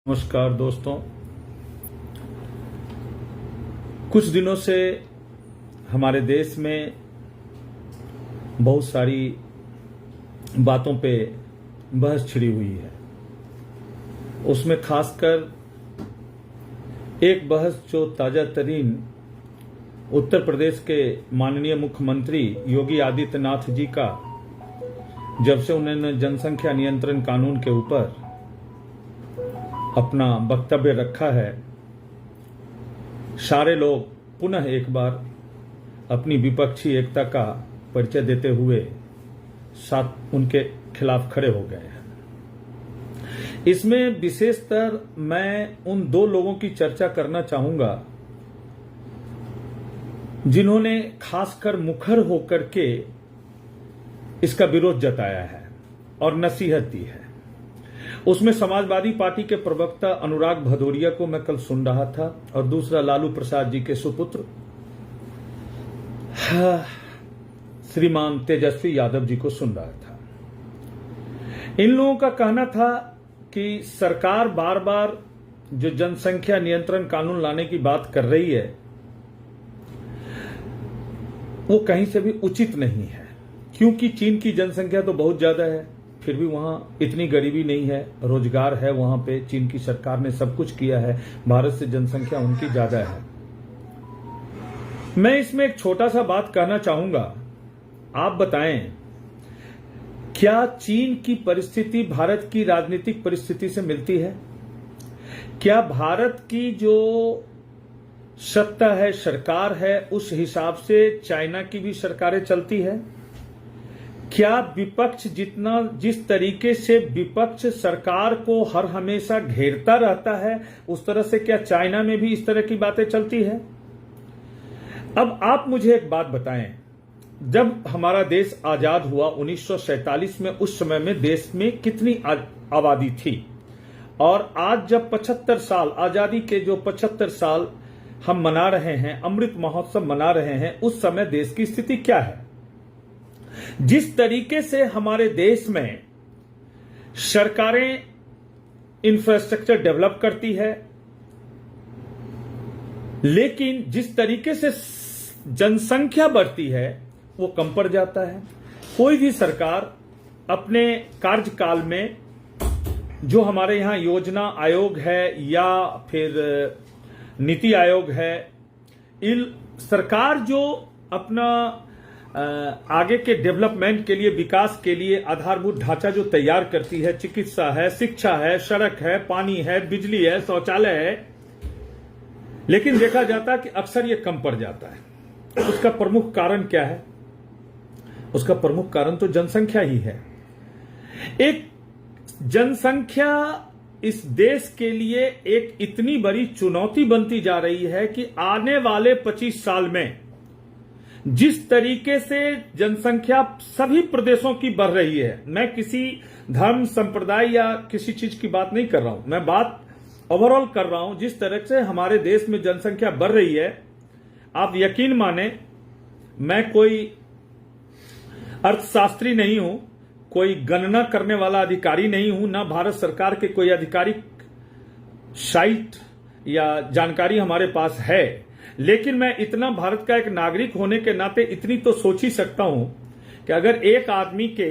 नमस्कार दोस्तों, कुछ दिनों से हमारे देश में बहुत सारी बातों पे बहस छिड़ी हुई है। उसमें खासकर एक बहस जो ताजा तरीन उत्तर प्रदेश के माननीय मुख्यमंत्री योगी आदित्यनाथ जी का जब से उन्होंने जनसंख्या नियंत्रण कानून के ऊपर अपना वक्तव्य रखा है, सारे लोग पुनः एक बार अपनी विपक्षी एकता का परिचय देते हुए साथ उनके खिलाफ खड़े हो गए हैं। इसमें विशेषतर मैं उन दो लोगों की चर्चा करना चाहूंगा जिन्होंने खासकर मुखर होकर के इसका विरोध जताया है और नसीहत दी है। उसमें समाजवादी पार्टी के प्रवक्ता अनुराग भदौरिया को मैं कल सुन रहा था और दूसरा लालू प्रसाद जी के सुपुत्र श्रीमान तेजस्वी यादव जी को सुन रहा था। इन लोगों का कहना था कि सरकार बार बार जो जनसंख्या नियंत्रण कानून लाने की बात कर रही है वो कहीं से भी उचित नहीं है, क्योंकि चीन की जनसंख्या तो बहुत ज्यादा है, फिर भी वहां इतनी गरीबी नहीं है, रोजगार है वहां पे, चीन की सरकार ने सब कुछ किया है, भारत से जनसंख्या उनकी ज्यादा है। मैं इसमें एक छोटा सा बात कहना चाहूंगा। आप बताएं, क्या चीन की परिस्थिति भारत की राजनीतिक परिस्थिति से मिलती है? क्या भारत की जो सत्ता है, सरकार है, उस हिसाब से चाइना की भी सरकारें चलती है? क्या विपक्ष जिस तरीके से विपक्ष सरकार को हर हमेशा घेरता रहता है, उस तरह से क्या चाइना में भी इस तरह की बातें चलती है? अब आप मुझे एक बात बताएं, जब हमारा देश आजाद हुआ 1947 में, उस समय में देश में कितनी आबादी थी? और आज जब 75 साल आजादी के जो 75 साल हम मना रहे हैं, अमृत महोत्सव मना रहे हैं, उस समय देश की स्थिति क्या है? जिस तरीके से हमारे देश में सरकारें इंफ्रास्ट्रक्चर डेवलप करती है, लेकिन जिस तरीके से जनसंख्या बढ़ती है वो कम पड़ जाता है। कोई भी सरकार अपने कार्यकाल में जो हमारे यहां योजना आयोग है या फिर नीति आयोग है, सरकार जो अपना आगे के डेवलपमेंट के लिए, विकास के लिए आधारभूत ढांचा जो तैयार करती है, चिकित्सा है, शिक्षा है, सड़क है, पानी है, बिजली है, शौचालय है, लेकिन देखा जाता है कि अक्सर ये कम पड़ जाता है। उसका प्रमुख कारण क्या है? उसका प्रमुख कारण तो जनसंख्या ही है। एक जनसंख्या इस देश के लिए एक इतनी बड़ी चुनौती बनती जा रही है कि आने वाले 25 साल में जिस तरीके से जनसंख्या सभी प्रदेशों की बढ़ रही है, मैं किसी धर्म, संप्रदाय या किसी चीज की बात नहीं कर रहा हूं, मैं बात ओवरऑल कर रहा हूं। जिस तरह से हमारे देश में जनसंख्या बढ़ रही है, आप यकीन माने, मैं कोई अर्थशास्त्री नहीं हूं, कोई गणना करने वाला अधिकारी नहीं हूं, ना भारत सरकार के कोई आधिकारिक साइट या जानकारी हमारे पास है, लेकिन मैं इतना भारत का एक नागरिक होने के नाते इतनी तो सोच ही सकता हूं कि अगर एक आदमी के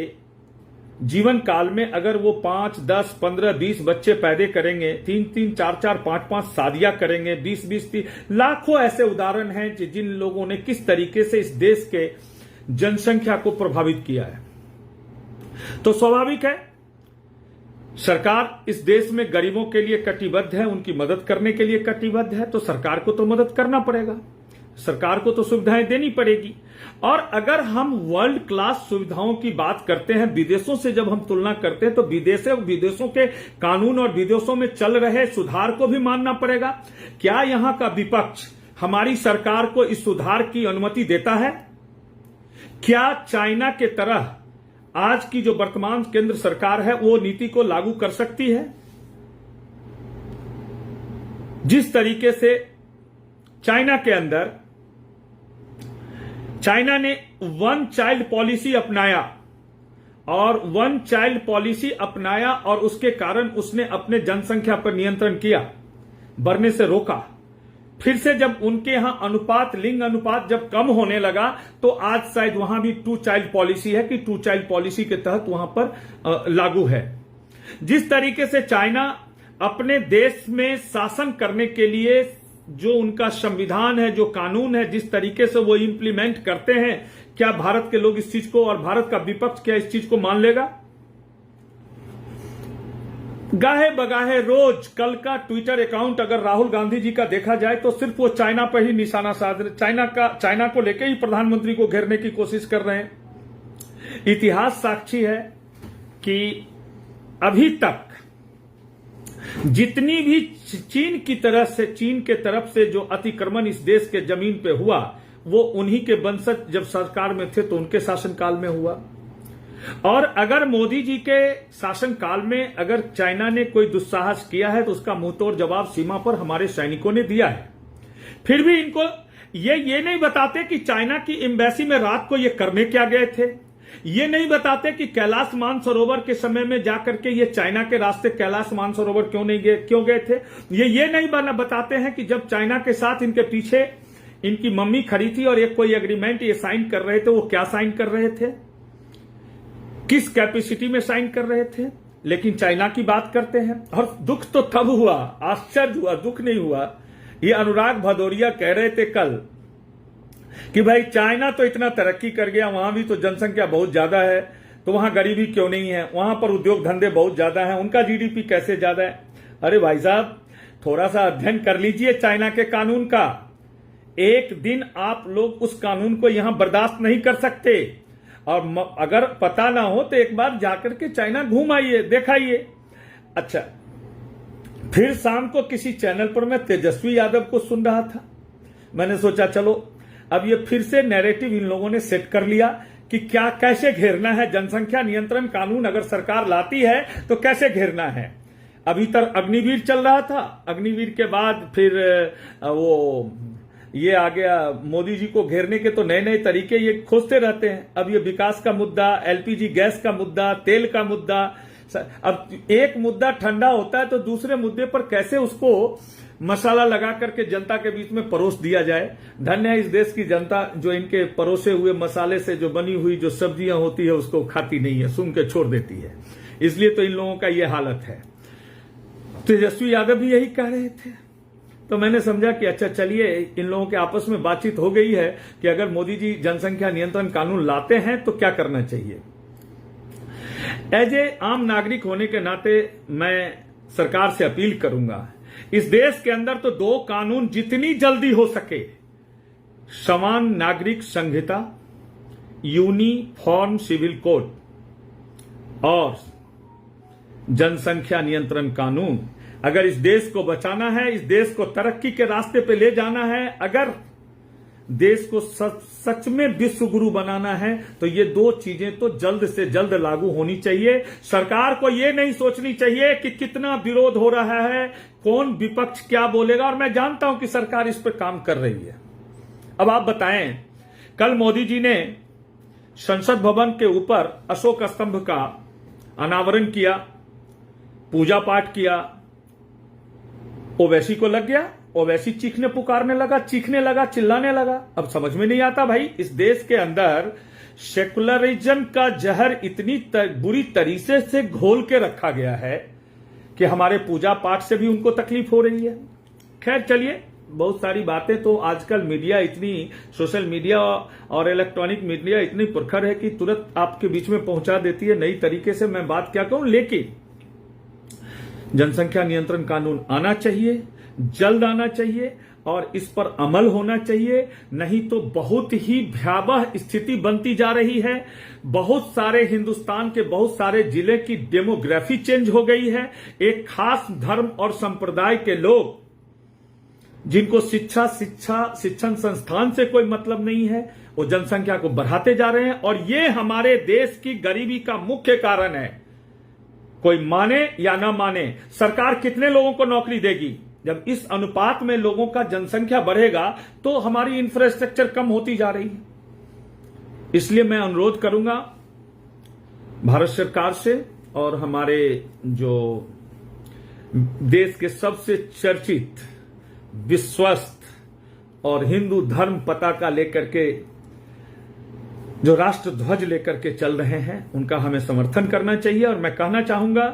जीवन काल में अगर वो 5, 10, 15, 20 बच्चे पैदा करेंगे, 3, 4, 5 शादियां करेंगे, 20, 30 लाखों ऐसे उदाहरण हैं जिन लोगों ने किस तरीके से इस देश के जनसंख्या को प्रभावित किया है। तो स्वाभाविक है, सरकार इस देश में गरीबों के लिए कटिबद्ध है, उनकी मदद करने के लिए कटिबद्ध है, तो सरकार को तो मदद करना पड़ेगा, सरकार को तो सुविधाएं देनी पड़ेगी। और अगर हम वर्ल्ड क्लास सुविधाओं की बात करते हैं, विदेशों से जब हम तुलना करते हैं, तो विदेशों के कानून और विदेशों में चल रहे सुधार को भी मानना पड़ेगा। क्या यहां का विपक्ष हमारी सरकार को इस सुधार की अनुमति देता है? क्या चाइना के तरह आज की जो वर्तमान केंद्र सरकार है वो नीति को लागू कर सकती है? जिस तरीके से चाइना के अंदर चाइना ने वन चाइल्ड पॉलिसी अपनाया, और वन चाइल्ड पॉलिसी अपनाया और उसके कारण उसने अपने जनसंख्या पर नियंत्रण किया, बढ़ने से रोका। फिर से जब उनके यहां अनुपात, लिंग अनुपात जब कम होने लगा तो आज शायद वहां भी 2 चाइल्ड पॉलिसी है कि 2 चाइल्ड पॉलिसी के तहत वहां पर लागू है। जिस तरीके से चाइना अपने देश में शासन करने के लिए जो उनका संविधान है, जो कानून है, जिस तरीके से वो इंप्लीमेंट करते हैं, क्या भारत के लोग इस चीज को और भारत का विपक्ष क्या इस चीज को मान लेगा? गाहे बगाहे रोज कल का ट्विटर अकाउंट अगर राहुल गांधी जी का देखा जाए तो सिर्फ वो चाइना पर ही निशाना साध रहे, चाइना को लेकर ही प्रधानमंत्री को घेरने की कोशिश कर रहे हैं। इतिहास साक्षी है कि अभी तक जितनी भी चीन के तरफ से जो अतिक्रमण इस देश के जमीन पे हुआ वो उन्हीं के वंशज जब सरकार में थे तो उनके शासनकाल में हुआ। और अगर मोदी जी के शासनकाल में अगर चाइना ने कोई दुस्साहस किया है तो उसका मुंहतोड़ जवाब सीमा पर हमारे सैनिकों ने दिया है। फिर भी इनको ये नहीं बताते कि चाइना की एम्बेसी में रात को ये करने क्या गए थे। ये नहीं बताते कि कैलाश मानसरोवर के समय में जाकर के ये चाइना के रास्ते कैलाश मानसरोवर क्यों गए थे। ये नहीं बताते हैं कि जब चाइना के साथ इनके पीछे इनकी मम्मी खड़ी थी और एक कोई एग्रीमेंट ये साइन कर रहे थे, वो क्या साइन कर रहे थे, किस कैपेसिटी में साइन कर रहे थे। लेकिन चाइना की बात करते हैं। और दुख तो तब हुआ, आश्चर्य हुआ, दुख नहीं हुआ। ये अनुराग भदौरिया कह रहे थे कल कि भाई चाइना तो इतना तरक्की कर गया, वहां भी तो जनसंख्या बहुत ज्यादा है, तो वहां गरीबी क्यों नहीं है, वहां पर उद्योग धंधे बहुत ज्यादा हैं, उनका जीडीपी कैसे ज्यादा है। अरे भाई साहब, थोड़ा सा अध्ययन कर लीजिए चाइना के कानून का। एक दिन आप लोग उस कानून को यहां बर्दाश्त नहीं कर सकते। और अगर पता ना हो तो एक बार जाकर के चाइना घूम आइए, देखाइए। अच्छा, फिर शाम को किसी चैनल पर मैं तेजस्वी यादव को सुन रहा था। मैंने सोचा चलो अब ये फिर से नैरेटिव इन लोगों ने सेट कर लिया कि क्या कैसे घेरना है, जनसंख्या नियंत्रण कानून अगर सरकार लाती है तो कैसे घेरना है। अभी तक अग्निवीर चल रहा था, अग्निवीर के बाद फिर वो ये आ गया, मोदी जी को घेरने के तो नए नए तरीके ये खोजते रहते हैं। अब ये विकास का मुद्दा, एलपीजी गैस का मुद्दा, तेल का मुद्दा। अब एक मुद्दा ठंडा होता है तो दूसरे मुद्दे पर कैसे उसको मसाला लगा करके जनता के बीच में परोस दिया जाए। धन्य है इस देश की जनता जो इनके परोसे हुए मसाले से जो बनी हुई जो सब्जियां होती है उसको खाती नहीं है, सुन के छोड़ देती है। इसलिए तो इन लोगों का ये हालत है। तेजस्वी यादव भी यही कह रहे थे। तो मैंने समझा कि अच्छा चलिए, इन लोगों के आपस में बातचीत हो गई है कि अगर मोदी जी जनसंख्या नियंत्रण कानून लाते हैं तो क्या करना चाहिए। एज ए आम नागरिक होने के नाते मैं सरकार से अपील करूंगा, इस देश के अंदर तो 2 कानून जितनी जल्दी हो सके, समान नागरिक संहिता, यूनिफॉर्म सिविल कोड और जनसंख्या नियंत्रण कानून। अगर इस देश को बचाना है, इस देश को तरक्की के रास्ते पे ले जाना है, अगर देश को सच में विश्व गुरु बनाना है तो ये 2 चीजें तो जल्द से जल्द लागू होनी चाहिए। सरकार को ये नहीं सोचनी चाहिए कि कितना विरोध हो रहा है, कौन विपक्ष क्या बोलेगा। और मैं जानता हूं कि सरकार इस पर काम कर रही है। अब आप बताएं, कल मोदी जी ने संसद भवन के ऊपर अशोक स्तंभ का अनावरण किया, पूजा पाठ किया। ओवैसी को लग गया, ओवैसी चीखने पुकारने लगा, चीखने लगा, चिल्लाने लगा। अब समझ में नहीं आता भाई, इस देश के अंदर सेकुलरिज्म का जहर इतनी बुरी तरीके से घोल के रखा गया है कि हमारे पूजा पाठ से भी उनको तकलीफ हो रही है। खैर चलिए, बहुत सारी बातें तो आजकल मीडिया इतनी, सोशल मीडिया और इलेक्ट्रॉनिक मीडिया इतनी प्रखर है कि तुरंत आपके बीच में पहुंचा देती है नई तरीके से। मैं बात क्या कहूं, लेकिन जनसंख्या नियंत्रण कानून आना चाहिए, जल्द आना चाहिए और इस पर अमल होना चाहिए। नहीं तो बहुत ही भयावह स्थिति बनती जा रही है। बहुत सारे हिंदुस्तान के बहुत सारे जिले की डेमोग्राफी चेंज हो गई है। एक खास धर्म और संप्रदाय के लोग जिनको शिक्षण संस्थान से कोई मतलब नहीं है, वो जनसंख्या को बढ़ाते जा रहे हैं। और ये हमारे देश की गरीबी का मुख्य कारण है। कोई माने या ना माने, सरकार कितने लोगों को नौकरी देगी। जब इस अनुपात में लोगों का जनसंख्या बढ़ेगा तो हमारी इंफ्रास्ट्रक्चर कम होती जा रही है। इसलिए मैं अनुरोध करूंगा भारत सरकार से और हमारे जो देश के सबसे चर्चित, विश्वस्त और हिंदू धर्म पताका लेकर के जो राष्ट्र ध्वज लेकर के चल रहे हैं, उनका हमें समर्थन करना चाहिए। और मैं कहना चाहूंगा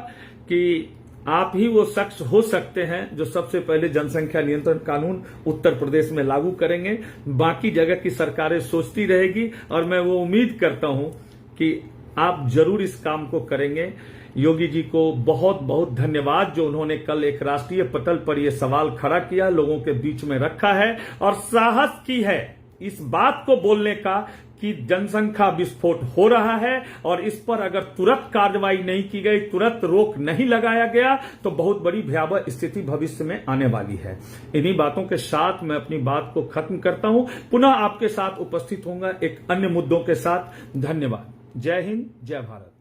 कि आप ही वो शख्स हो सकते हैं जो सबसे पहले जनसंख्या नियंत्रण कानून उत्तर प्रदेश में लागू करेंगे। बाकी जगह की सरकारें सोचती रहेगी और मैं वो उम्मीद करता हूं कि आप जरूर इस काम को करेंगे। योगी जी को बहुत बहुत धन्यवाद जो उन्होंने कल एक राष्ट्रीय पटल पर यह सवाल खड़ा किया, लोगों के बीच में रखा है और साहस की है इस बात को बोलने का कि जनसंख्या विस्फोट हो रहा है और इस पर अगर तुरंत कार्रवाई नहीं की गई, तुरंत रोक नहीं लगाया गया तो बहुत बड़ी भयावह स्थिति भविष्य में आने वाली है। इन्हीं बातों के साथ मैं अपनी बात को खत्म करता हूं। पुनः आपके साथ उपस्थित होऊंगा एक अन्य मुद्दों के साथ। धन्यवाद। जय हिंद, जय भारत।